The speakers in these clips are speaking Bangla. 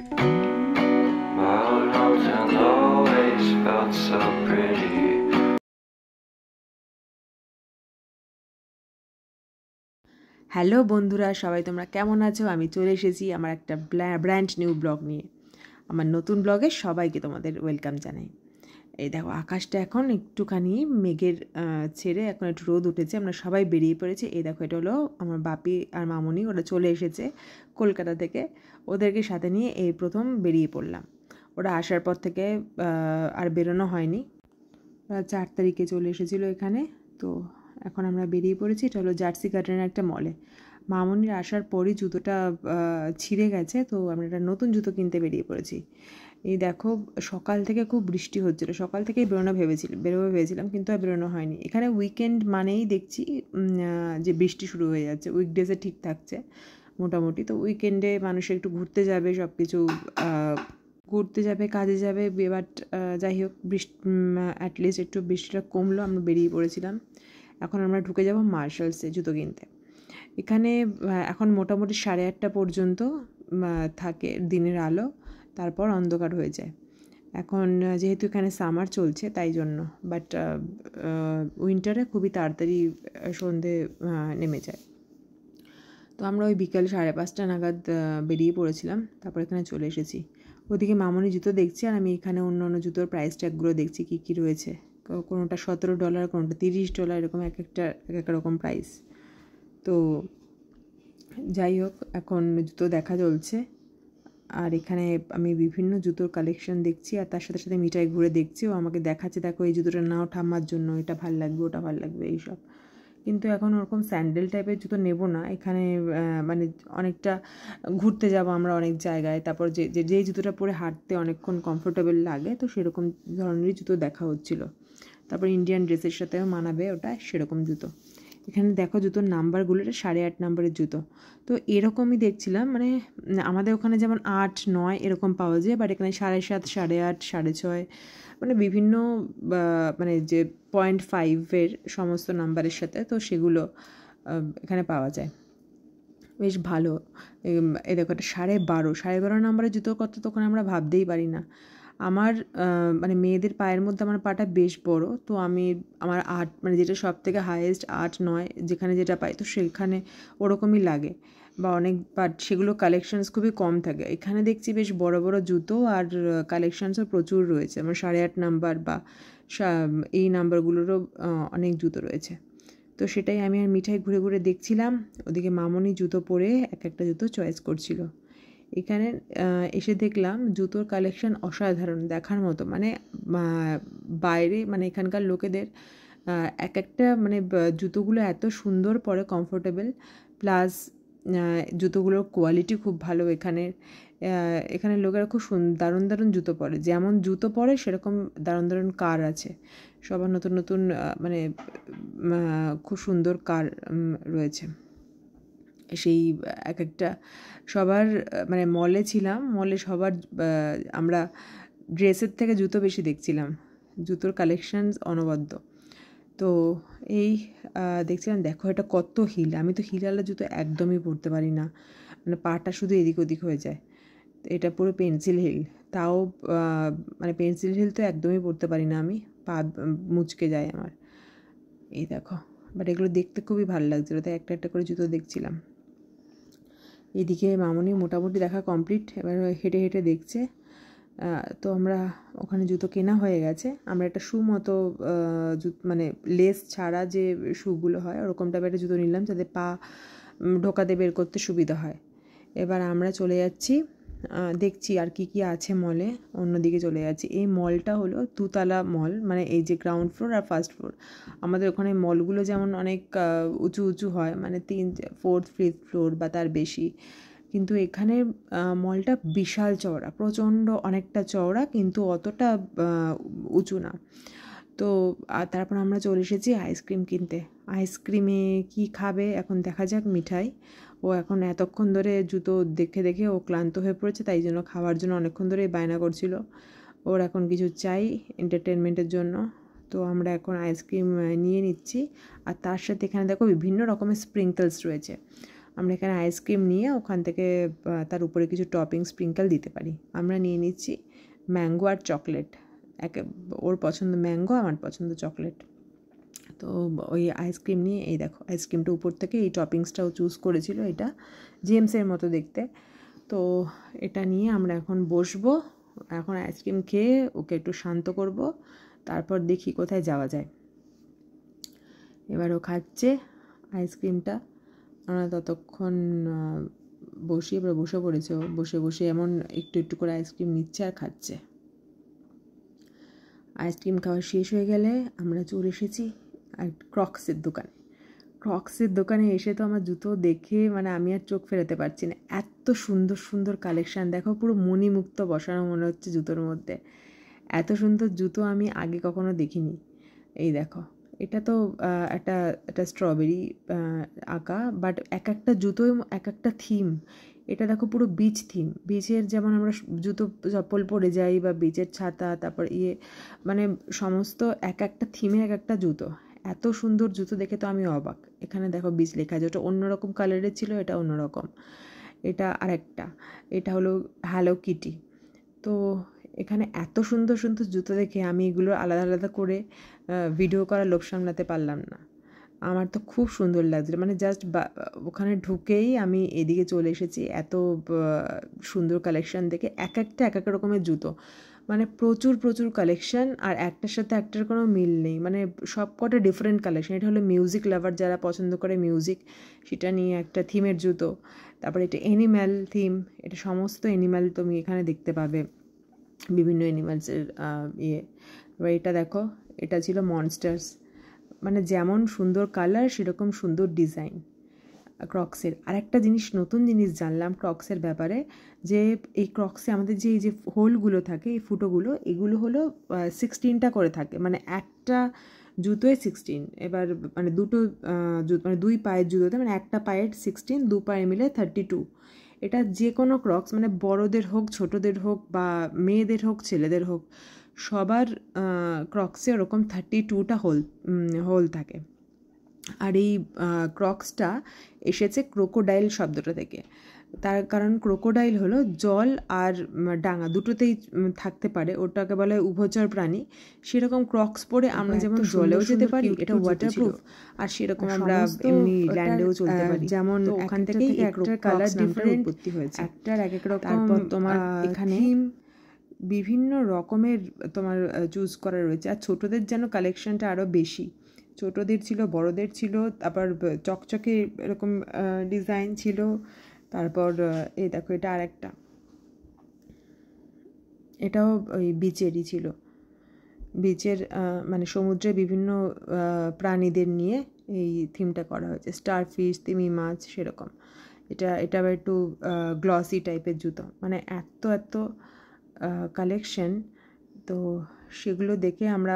My old hometown always felt so pretty. Hello বন্ধুরা, সবাই তোমরা কেমন আছো? আমি চলে এসেছি আমার একটা ব্র্যান্ড নিউ ব্লগ নিয়ে। আমার নতুন ব্লগে সবাইকে তোমাদের ওয়েলকাম জানাই। এই দেখো, আকাশটা এখন একটুখানি মেঘের ছেড়ে এখন একটু রোদ উঠেছে, আমরা সবাই বেরিয়ে পড়েছি। এই দেখো, এটা হলো আমার বাপি আর মামুনি, ওরা চলে এসেছে কলকাতা থেকে। ওদেরকে সাথে নিয়ে এই প্রথম বেরিয়ে পড়লাম। ওরা আসার পর থেকে আর বেরোনো হয়নি। 4 তারিখে চলে এসেছিলো এখানে। তো এখন আমরা বেরিয়ে পড়েছি। এটা হলো জার্সি গার্ডেনের একটা মলে। মামুনির আসার পরই জুতোটা ছিঁড়ে গেছে, তো আমরা একটা নতুন জুতো কিনতে বেরিয়ে পড়েছি। এই দেখো, সকাল থেকে খুব বৃষ্টি হচ্ছিলো, সকাল থেকেই বেরোবো ভেবেছিলাম, কিন্তু আর বেরোনো হয়নি। এখানে উইকেন্ড মানেই দেখছি যে বৃষ্টি শুরু হয়ে যাচ্ছে। উইকডেজে ঠিক থাকছে মোটামুটি, তো উইকেন্ডে মানুষ একটু ঘুরতে যাবে, সব কিছু ঘুরতে যাবে, কাজে যাবে। বাট যাই হোক, অ্যাটলিস্ট একটু বৃষ্টিটা কমলো, আমরা বেরিয়ে পড়েছিলাম। এখন আমরা ঢুকে যাব মার্শালসে জুতো কিনতে। এখানে এখন মোটামুটি 8:30 পর্যন্ত থাকে দিনের আলো, তারপর অন্ধকার হয়ে যায়। এখন যেহেতু এখানে সামার চলছে তাই জন্য, বাট উইন্টারে খুবই তাড়াতাড়ি সন্ধে নেমে যায়। তো আমরা ওই বিকাল 5:30 নাগাদ বেরিয়ে পড়েছিলাম, তারপর এখানে চলে এসেছি। ওদিকে মামনি জুতো দেখছি, আর আমি এখানে অন্য অন্য জুতোর প্রাইস ট্যাগগুলো দেখছি কী কী রয়েছে। কোনোটা $17, কোনোটা $30, এরকম এক এক রকম প্রাইস। তো যাই হোক, এখন জুতো দেখা চলছে, আর এখানে আমি বিভিন্ন জুতোর কালেকশন দেখছি, আর তার সাথে সাথে মিঠাই ঘুরে দেখছি। ও আমাকে দেখাচ্ছে, দেখো এই জুতোটা নাও ঠাম্মার জন্য, এটা ভাল লাগবে, ওটা ভাল লাগবে, এইসব। কিন্তু এখন ওরকম স্যান্ডেল টাইপের জুতো নেব না। এখানে মানে অনেকটা ঘুরতে যাব আমরা অনেক জায়গায়, তারপর যেই জুতোটা পরে হাঁটতে অনেকক্ষণ কমফোর্টেবল লাগে, তো সেরকম ধরনেরই জুতো দেখা হচ্ছিল। তারপর ইন্ডিয়ান ড্রেসের সাথেও মানাবে ওটা, সেরকম জুতো। এখানে দেখো জুতোর নাম্বারগুলো, এটা 8.5 নম্বরের জুতো। তো এরকমই দেখছিলাম, মানে আমাদের ওখানে যেমন 8, 9 এরকম পাওয়া যায়, বাট এখানে 7.5, 8.5, 6.5, মানে বিভিন্ন মানে যে 0.5-এর সমস্ত নাম্বারের সাথে, তো সেগুলো এখানে পাওয়া যায়, বেশ ভালো। এই দেখো, একটা 12.5 নম্বরের জুতোর কথা তো ওখানে আমরা ভাবতেই পারি না। আমার মানে মেয়েদের পায়ের মধ্যে আমার পাটা বেশ বড়, তো আমার 8, মানে যেটা সব থেকে হাইয়েস্ট 8, 9 যেখানে যেটা পাই, তো সেখানে ওরকমই লাগে বা অনেক, বাট সেগুলো কালেকশানস খুবই কম থাকে। এখানে দেখছি বেশ বড় বড় জুতো, আর কালেকশানসও প্রচুর রয়েছে। আমার 8.5 নাম্বার বা এই নাম্বারগুলোরও অনেক জুতো রয়েছে। তো সেটাই আমি আর মিঠাই ঘুরে ঘুরে দেখছিলাম। ওদিকে মামনি জুতো পরে একটা জুতো চয়েস করছিল। এখানে এসে দেখলাম জুতোর কালেকশন অসাধারণ, দেখার মতো। মানে বাইরে, মানে এখানকার লোকেদের একটা মানে জুতোগুলো এত সুন্দর পরে, কমফোর্টেবল, প্লাস জুতোগুলোর কোয়ালিটি খুব ভালো। এখানের লোকেরা খুব দারুণ দারুণ জুতো পরে, যেমন জুতো পরে সেরকম দারুণ দারুণ কার আছে সবার। নতুন নতুন মানে খুব সুন্দর কার রয়েছে। সেই একটা সবার, মানে মলে ছিলাম, মলে সবার আমরা ড্রেসের থেকে জুতো বেশি দেখছিলাম, জুতোর কালেকশানস অনবদ্য। তো এই দেখছিলাম, দেখো এটা কত হিল। আমি তো হিলওয়ালা জুতো একদমই পরতে পারি না, মানে পাটা শুধু এদিক ওদিক হয়ে যায়। তো এটা পুরো পেন্সিল হিল, তাও মানে পেন্সিল হিল তো একদমই পরতে পারি না আমি, পা মুচকে যায় আমার। এই দেখো, বাট এগুলো দেখতে খুবই ভালো লাগছিলো, তাই একটা একটা করে জুতো দেখছিলাম। এদিকে মামনি মোটামুটি দেখা কমপ্লিট, এবার হেঁটে হেঁটে দেখছে। তো আমরা ওখানে জুতো কেনা হয়ে গেছে। আমরা একটা শু মতো মানে লেস ছাড়া যে শুগুলো হয়, ওরকম টাইপের একটা জুতো নিলাম, যাতে পা ঢোকাতে বের করতে সুবিধা হয়। এবার আমরা চলে যাচ্ছি, দেখছি আর কি কি আছে মলে, অন্যদিকে চলে যাচ্ছি। এই মলটা হলো 2তলা মল, মানে এই যে গ্রাউন্ড ফ্লোর আর ফার্স্ট ফ্লোর। আমাদের ওখানে মলগুলো যেমন অনেক উঁচু উঁচু হয়, মানে 3, 4th, 5th ফ্লোর বা তার বেশি, কিন্তু এখানে মলটা বিশাল চওড়া, প্রচণ্ড অনেকটা চওড়া, কিন্তু অতটা উঁচু না। তো তারপর আমরা চলে এসেছি আইসক্রিম কিনতে। আইসক্রিমে কি খাবে এখন দেখা যাক। মিঠাই, ও এখন এতক্ষণ ধরে জুতো দেখে দেখে ও ক্লান্ত হয়ে পড়েছে, তাই জন্য খাওয়ার জন্য অনেকক্ষণ ধরে বায়না করছিল। ওর এখন কিছু চাই এন্টারটেনমেন্টের জন্য। তো আমরা এখন আইসক্রিম নিয়ে নিচ্ছি, আর তার সাথে এখানে দেখো বিভিন্ন রকমের স্প্রিঙ্কলস রয়েছে। আমরা এখানে আইসক্রিম নিয়ে ওখান থেকে তার উপরে কিছু টপিং স্প্রিঙ্কেল দিতে পারি। আমরা নিয়ে নিচ্ছি ম্যাঙ্গো আর চকলেট, ওর পছন্দ ম্যাঙ্গো, আমার পছন্দ চকলেট। তো ওই আইসক্রিম নিয়ে এই দেখো আইসক্রিমটা উপর থেকে এই টপিংসটাও চুজ করেছিল, এটা জেমসের মতো দেখতে। তো এটা নিয়ে আমরা এখন বসবো, এখন আইসক্রিম খেয়ে ওকে একটু শান্ত করব, তারপর দেখি কোথায় যাওয়া যায়। এবার ও খাচ্ছে আইসক্রিমটা, আমরা ততক্ষণ এবার বসে পড়েছে, ও বসে বসে এমন একটু একটু করে আইসক্রিম নিচ্ছে আর খাচ্ছে। আইসক্রিম খাওয়া শেষ হয়ে গেলে আমরা চলে এসেছি আর ক্রক্সের দোকানে এসে তো আমার জুতো দেখে মানে আমি আর চোখ ফেরাতে পারছি না, এত সুন্দর সুন্দর কালেকশান। দেখো পুরো মণিমুক্ত বসানো মনে হচ্ছে জুতোর মধ্যে, এত সুন্দর জুতো আমি আগে কখনো দেখিনি। এই দেখো এটা তো একটা স্ট্রবেরি আঁকা, বাট এক একটা জুতোয় এক একটা থিম। এটা দেখো পুরো বিচ থিম, বিচের যেমন আমরা জুতো চপ্পল পরে যাই বা বিচের ছাতা, তারপর মানে সমস্ত এক একটা থিমে এক একটা জুতো। এত সুন্দর জুতো দেখে তো আমি অবাক। এখানে দেখো বিচ লেখা আছে, ওটা অন্যরকম কালারের ছিল, এটা অন্যরকম। এটা আরেকটা, এটা হলো হ্যালো কিটি। তো এখানে এত সুন্দর সুন্দর জুতো দেখে আমি এগুলো আলাদা আলাদা করে ভিডিও করার লোভ সামলাতে পারলাম না। আমার তো খুব সুন্দর লাগছিল, মানে জাস্ট ওখানে ঢুকেই আমি এদিকে চলে এসেছি। এত সুন্দর কালেকশান দেখে এক এক রকমের জুতো, মানে প্রচুর প্রচুর কালেকশান, আর একটার সাথে একটার কোনো মিল নেই, মানে সব কটা ডিফারেন্ট কালেকশান। এটা হলো মিউজিক লাভার, যারা পছন্দ করে মিউজিক, সেটা নিয়ে একটা থিমের জুতো। তারপরে এটা অ্যানিম্যাল থিম, এটা সমস্ত অ্যানিম্যাল তুমি এখানে দেখতে পাবে, বিভিন্ন অ্যানিমালসের এবার এটা দেখো, এটা ছিল মনস্টার্স, মানে যেমন সুন্দর কালার সেরকম সুন্দর ডিজাইন ক্রক্সের। আর একটা জিনিস, নতুন জিনিস জানলাম ক্রক্সের ব্যাপারে, যে এই ক্রক্সে আমাদের যে এই যে হোলগুলো থাকে, এই ফুটোগুলো, এগুলো হলো 16টা করে থাকে, মানে একটা জুতোয় 16। এবার মানে দুটো মানে দুই পায়ের জুতোতে, মানে একটা পায়ের 16, দু পায়ে মিলে 32। এটা যে কোনো ক্রক্স, মানে বড়োদের হোক ছোটোদের হোক বা মেয়েদের হোক ছেলেদের হোক, সবার ক্রক্সে ওরকম 32টা হোল থাকে। আর এই ক্রক্সটা এসেছে ক্রোকোডাইল শব্দটা থেকে। তার কারণ ক্রোকোডাইল হলো জল আর ডাঙা দুটোতেই থাকতে পারে, ওটাকে বলা হয় উভচর প্রাণী। সেরকম ক্রক্স পরে আমরা যেমন জলেও যেতে পারি, এটা ওয়াটারপ্রুফ, আর সেরকম আমরা এমনি ল্যান্ডেও চলতে পারি। যেমন ওখান থেকে একটার কালার ডিফারেন্ট উৎপত্তি হয়েছে, একটার এক এক রকম। তারপর তোমার এখানে বিভিন্ন রকমের তোমার চুজ করা রয়েছে। আর ছোটোদের যেন কালেকশনটা আরও বেশি, ছোটোদের ছিল, বড়োদের ছিল, তারপর চকচকে এরকম ডিজাইন ছিল। তারপর এই দেখো এটা আরেকটা, এটাও ওই বিচেরই ছিল, বিচের মানে সমুদ্রে বিভিন্ন প্রাণীদের নিয়ে এই থিমটা করা হয়েছে, স্টারফিশ, তিমি মাছ, সেরকম। এটা আবার একটু গ্লসি টাইপের জুতো, মানে এত কালেকশন। তো সেগুলো দেখে আমরা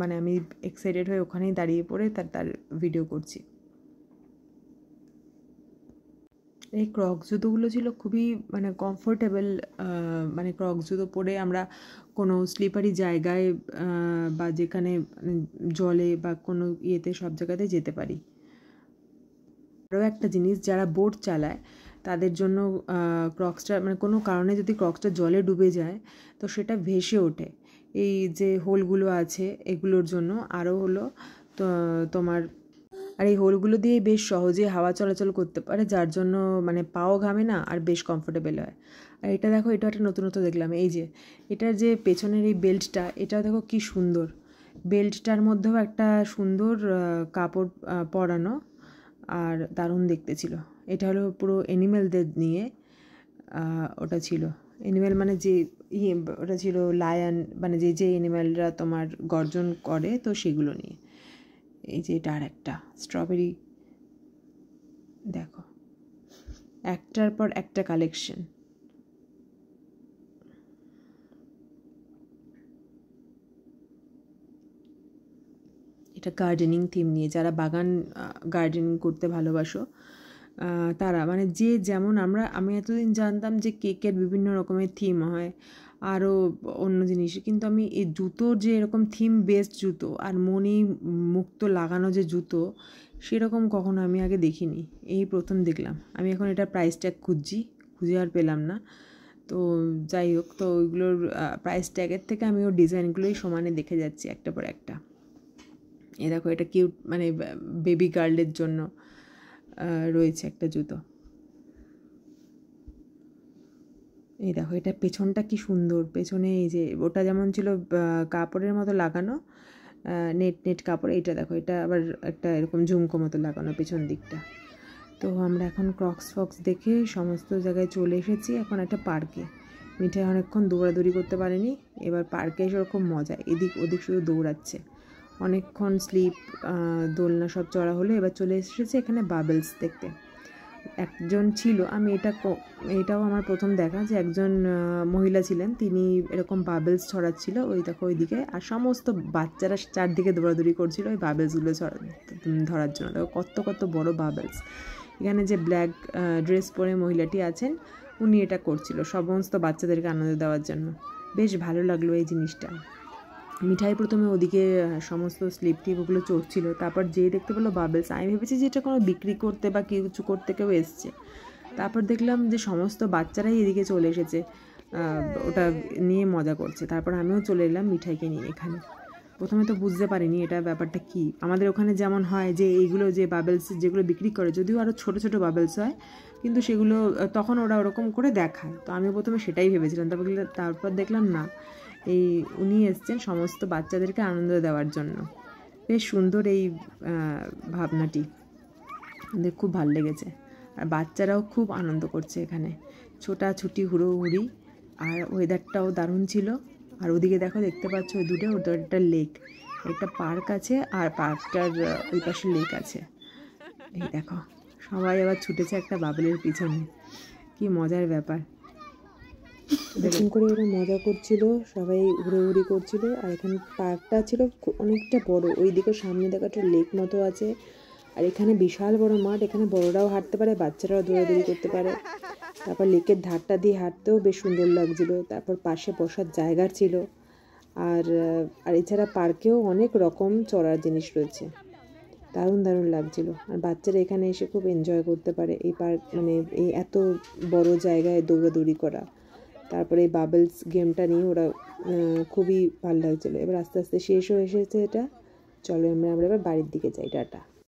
মানে আমি এক্সাইটেড হয়ে ওখানেই দাঁড়িয়ে পড়ে তার ভিডিও করছি। এই ক্রক্স জুতোগুলো ছিল খুবই মানে কমফোর্টেবল, মানে ক্রক্স জুতো পরে আমরা কোনো স্লিপারি জায়গায় বা যেখানে জলে বা কোনো ইয়েতে সব জায়গাতে যেতে পারি। আরও একটা জিনিস, যারা বোট চালায় তাদের জন্য ক্রক্সটা, মানে কোনো কারণে যদি ক্রক্সটা জলে ডুবে যায় তো সেটা ভেসে ওঠে। এই যে হোলগুলো আছে এগুলোর জন্য আরও হলো তো তোমার, আর এই হোলগুলো দিয়ে বেশ সহজে হাওয়া চলাচল করতে পারে, যার জন্য মানে পাও ঘামে না আর বেশ কমফোর্টেবল হয়। আর এটা দেখো, এটা একটা নতুনত্ব দেখলাম, এই যে এটার যে পেছনের এই বেল্টটা, এটা দেখো কি সুন্দর, বেল্টটার মধ্যেও একটা সুন্দর কাপড় পরানো, আর দারুণ দেখতে ছিল। এটা হলো পুরো অ্যানিমেলদের নিয়ে, ওটা ছিল অ্যানিমেল মানে যে ওটা ছিল লায়ন, মানে যে অ্যানিমেলরা তোমার গর্জন করে, তো সেগুলো নিয়ে। এই যে এটা আর একটা স্ট্রবেরি, দেখো একটার পর একটা কালেকশন। এটা গার্ডেনিং থিম নিয়ে, যারা বাগান গার্ডেনিং করতে ভালোবাসো তারা, মানে যে যেমন আমি এতদিন জানতাম যে কেকের বিভিন্ন রকমের থিম হয়, আরও অন্য জিনিস, কিন্তু আমি এই জুতোর যে এরকম থিম বেসড জুতো আর মণি মুক্ত লাগানো যে জুতো, সেরকম কখনো আমি আগে দেখিনি, এই প্রথম দেখলাম। আমি এখন এটা প্রাইস ট্যাগ খুঁজে আর পেলাম না। তো যাই হোক, তো ওইগুলোর প্রাইস ট্যাগের থেকে আমি ওর ডিজাইনগুলোই সমানে দেখে যাচ্ছি একটা পর একটা। এ দেখো, এটা কিউট, মানে বেবি গার্লের জন্য রয়েছে একটা জুতো। এই দেখো, এটা পেছনটা কি সুন্দর, পেছনে এই যে ওটা যেমন ছিল কাপড়ের মতো লাগানো, নেট কাপড়, এইটা দেখো, এটা আবার একটা এরকম ঝুমকো মতো লাগানো পেছন দিকটা। তো আমরা এখন ক্রক্স ফক্স দেখে সমস্ত জায়গায় চলে এসেছি। এখন একটা পার্কে, মিঠাই অনেকক্ষণ দৌড়াদৌড়ি করতে পারেনি, এবার পার্কে এসে ওরকম মজা, এদিক ওদিক শুধু দৌড়াচ্ছে। অনেকক্ষণ স্লিপ, দোলনা সব চড়া হলো, এবার চলে এসেছে এখানে বাবেলস দেখতে। একজন ছিল, আমি এটাও আমার প্রথম দেখা, যে একজন মহিলা ছিলেন, তিনি এরকম বাবেলস ছড়াচ্ছিল ওই দেখো ওইদিকে, আর সমস্ত বাচ্চারা চারদিকে দৌড়াদৌড়ি করছিল ওই বাবেলসগুলো ধরার জন্য। দেখো কত কত বড় বাবেলস। এখানে যে ব্ল্যাক ড্রেস পরে মহিলাটি আছেন, উনি এটা করছিল সমস্ত বাচ্চাদেরকে আনন্দ দেওয়ার জন্য। বেশ ভালো লাগলো এই জিনিসটা। মিঠাই প্রথমে ওদিকে সমস্ত স্লিপ টিপ ওগুলো চড়ছিল, তারপর যেই দেখতে পেলো বাবেলস, আমি ভেবেছি যে এটা কোনো বিক্রি করতে বা কিছু করতে কেউ এসছে। তারপর দেখলাম যে সমস্ত বাচ্চারাই এদিকে চলে এসেছে, ওটা নিয়ে মজা করছে। তারপর আমিও চলে এলাম মিঠাইকে নিয়ে এখানে। প্রথমে তো বুঝতে পারিনি এটা ব্যাপারটা কি। আমাদের ওখানে যেমন হয় যে এইগুলো যে বাবেলস যেগুলো বিক্রি করে, যদিও আরও ছোটো ছোটো বাবেলস হয়, কিন্তু সেগুলো তখন ওরা ওরকম করে দেখায়। তো আমি প্রথমে সেটাই ভেবেছিলাম, তারপর দেখলাম না, এই উনি এসছেন সমস্ত বাচ্চাদেরকে আনন্দ দেওয়ার জন্য। বেশ সুন্দর এই ভাবনাটি, আমাদের খুব ভালো লেগেছে। আর বাচ্চারাও খুব আনন্দ করছে এখানে, ছোটাছুটি হুড়োহুড়ি, আর ওয়েদারটাও দারুণ ছিল। আর ওদিকে দেখো, দেখতে পাচ্ছ ওই দুটো, ওদের একটা লেক, একটা পার্ক আছে, আর পার্কটার ওই পাশে লেক আছে। এই দেখো, সবাই আবার ছুটেছে একটা বাবেলের পিছনে, কি মজার ব্যাপার। এরকম করে ওরা মজা করছিল, সবাই ঘুরোঘুরি করছিল। আর এখানে পার্কটা ছিল অনেকটা বড়, ওই দিকে সামনে দেখা একটা লেক মতো আছে, আর এখানে বিশাল বড় মাঠ, এখানে বড়রাও হাঁটতে পারে, বাচ্চারাও দৌড়াদৌড়ি করতে পারে। তারপর লেকের ধারটা দিয়ে হাঁটতেও বেশ সুন্দর লাগছিল। তারপর পাশে বসার জায়গা ছিল, আর এছাড়া পার্কেও অনেক রকম চড়ার জিনিস রয়েছে, দারুণ দারুণ লাগছিল। আর বাচ্চারা এখানে এসে খুব এনজয় করতে পারে এই পার্ক, মানে এই এত বড় জায়গায় দৌড়াদৌড়ি করা। তারপরে এই বাবেলস গেমটা নিয়ে ওরা খুবই ভালো লাগছিলো। এবার আস্তে আস্তে শেষ হয়ে এসেছে এটা। চলো আমরা এবার বাড়ির দিকে যাই, টাটা।